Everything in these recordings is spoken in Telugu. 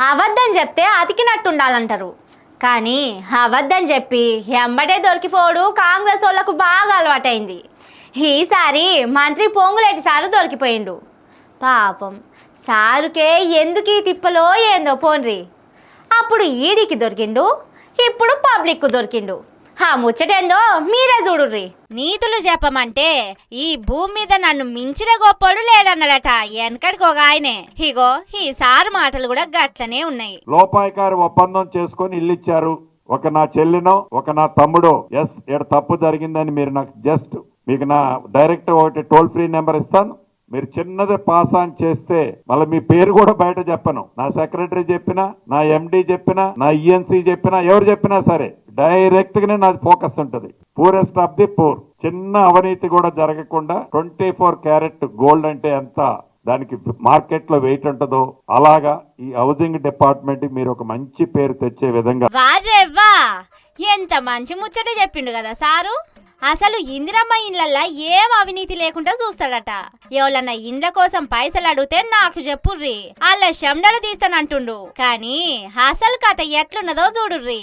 అబద్ధం చెప్తే అతికినట్టు ఉండాలంటారు. కానీ అబద్ధం చెప్పి ఎంబడే దొరికిపోవడు కాంగ్రెస్ వాళ్ళకు బాగా అలవాటైంది. ఈసారి మంత్రి పొంగులేటి సారు దొరికిపోయిండు. పాపం సారుకే ఎందుకు ఈ తిప్పలో ఏందో పోన్రి. అప్పుడు ఈడికి దొరికిండు, ఇప్పుడు పబ్లిక్కు దొరికిండు. ఆ ముచ్చటేందో మీరే చూడుర్రి. నీతులు చెప్పమంటే ఈ భూమి మీద నన్ను మించిన గొప్పడు లేడన్నాడట వెనకడికి ఒక ఆయనే. ఇగో ఈ సారు మాటలు కూడా గట్లనే ఉన్నాయి. లోపాయకారి ఒప్పందం చేసుకొని ఇల్లిచ్చారు. ఒక నా చెల్లినో ఒక నా తమ్ముడో ఎస్ ఇక్కడ తప్పు జరిగిందని మీరు నాకు జస్ట్ మీకు నా డైరెక్ట్ ఒకటి టోల్ ఫ్రీ నెంబర్ ఇస్తాను. మీరు చిన్నది పాస్ ఆన్ చేస్తే మళ్ళీ మీ పేరు కూడా బయట చెప్పను. నా సెక్రటరీ చెప్పినా, నా ఎండి చెప్పినా, నా ఈఎన్సీ చెప్పినా, ఎవరు చెప్పినా సరే డైరెక్ట్ గానే నాది ఫోకస్ ఉంటుంది. Poorest of the poor. చిన్న అవినీతి కూడా జరగకుండా 24 క్యారెట్ గోల్డ్ అంటే ఎంత దానికి మార్కెట్ లో వెయిట్ ఉంటుందో అలాగా ఈ హౌసింగ్ డిపార్ట్మెంట్ మీరు ఒక మంచి పేరు తెచ్చే విధంగా. వారేవ్వా ఎంత మంచి ముచ్చట చెప్పిండు కదా సారు. అసలు ఇందిరమ్మ ఇండ్లల్లా ఏం అవినీతి లేకుండా చూస్తాడట. ఎవరన్నా ఇండ్ల కోసం పైసలు అడిగితే నాకు చెప్పుర్రి, వాళ్ళ శండలు తీస్తానంటుండు. కానీ అసలు కథ ఎట్లున్నదో చూడుర్రి.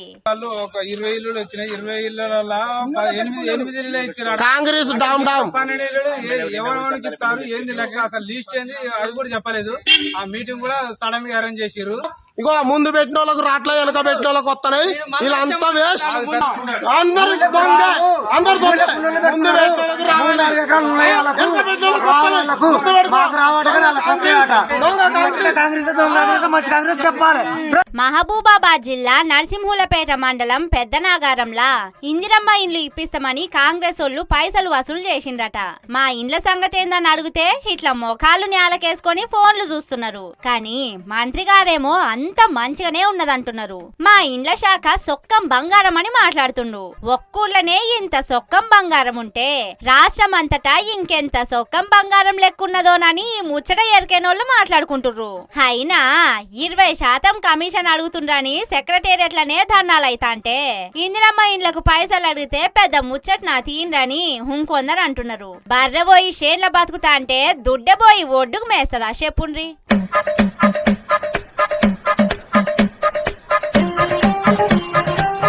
కాంగ్రెస్ ఎవరికి ఇస్తారు ఏంది లెక్క అసలు లిస్ట్ ఏంది అది కూడా చెప్పలేదు. ఆ మీటింగ్ కూడా సడన్ గా అరేంజ్ చేసిర్రు. ఇగో ముందు పెట్టిన వాళ్ళకు రాట్ల వెనక పెట్టిన వాళ్ళకి వస్తున్నాయి. వీళ్ళంతా వేస్ట్. అందరు అందరు మహబూబాబాద్ జిల్లా నరసింహులపేట మండలం పెద్దనాగారంలా ఇందిరమ్మ ఇండ్లు ఇప్పిస్తామని కాంగ్రెస్ వాళ్ళు పైసలు వసూలు చేసిండ్రట. మా ఇండ్ల సంగతి ఏందని అడిగితే ఇట్లా మొఖాలు నేలకేసుకొని ఫోన్లు చూస్తున్నారు. కానీ మంత్రి గారేమో అంత మంచిగానే ఉన్నదంటున్నారు. మా ఇండ్ల శాఖ సొక్కం బంగారం అని మాట్లాడుతుండు. ఒక్కూర్లనే ఇంత సొక్కం బంగారం ఉంటే రాష్ట్రం అంతటా ఇంకెంత సొక్కం బంగారం లెక్కున్నదోనని ముచ్చట ఎరికేనోళ్ళు మాట్లాడుకుంటుర్రు. అయినా 20% కమిషన్ అడుగుతుండ్రని సెక్రటేరియట్లనే ధర్నాలైతా అంటే ఇందిరమ్మ ఇండ్లకు పైసలు అడిగితే పెద్ద ముచ్చట నా తీయండ్రని ఇంకొందరు అంటున్నారు. బర్రె పోయి షేన్ల బతుకుతా అంటే దుడ్డె పోయి ఒడ్డుకు మేస్తదా చెప్పుండ్రి.